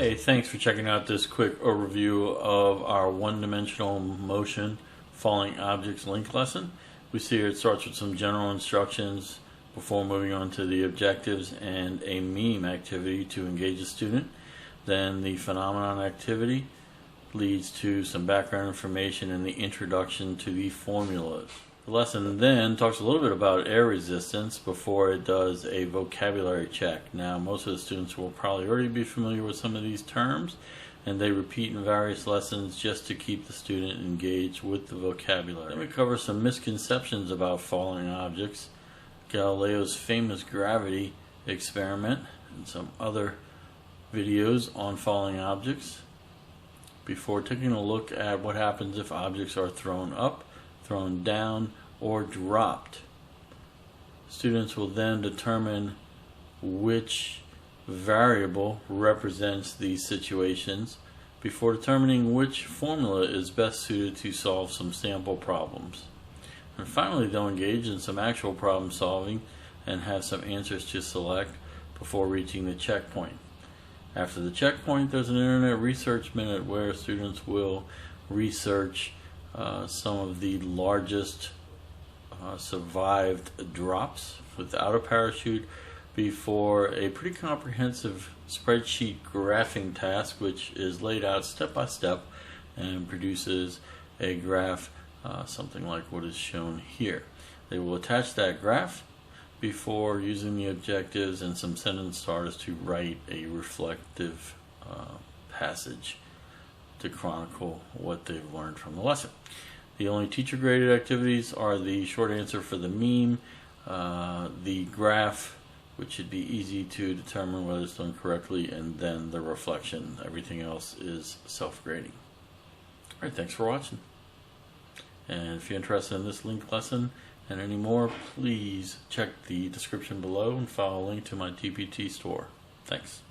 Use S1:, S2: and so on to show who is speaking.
S1: Hey, thanks for checking out this quick overview of our one-dimensional motion falling objects link lesson. We see here it starts with some general instructions before moving on to the objectives and a meme activity to engage the student. Then the phenomenon activity leads to some background information and the introduction to the formulas. The lesson then talks a little bit about air resistance before it does a vocabulary check. Now, most of the students will probably already be familiar with some of these terms, and they repeat in various lessons just to keep the student engaged with the vocabulary. Then we cover some misconceptions about falling objects, Galileo's famous gravity experiment, and some other videos on falling objects, before taking a look at what happens if objects are thrown up, thrown down, or dropped. Students will then determine which variable represents these situations before determining which formula is best suited to solve some sample problems. And finally, they'll engage in some actual problem solving and have some answers to select before reaching the checkpoint. After the checkpoint, there's an Internet Research Minute where students will research some of the largest survived drops without a parachute before a pretty comprehensive spreadsheet graphing task, which is laid out step by step and produces a graph something like what is shown here. They will attach that graph before using the objectives and some sentence starters to write a reflective passage to chronicle what they've learned from the lesson. The only teacher-graded activities are the short answer for the meme, the graph, which should be easy to determine whether it's done correctly, and then the reflection. Everything else is self-grading. All right, thanks for watching. And if you're interested in this link lesson and any more, please check the description below and follow a link to my TPT store. Thanks.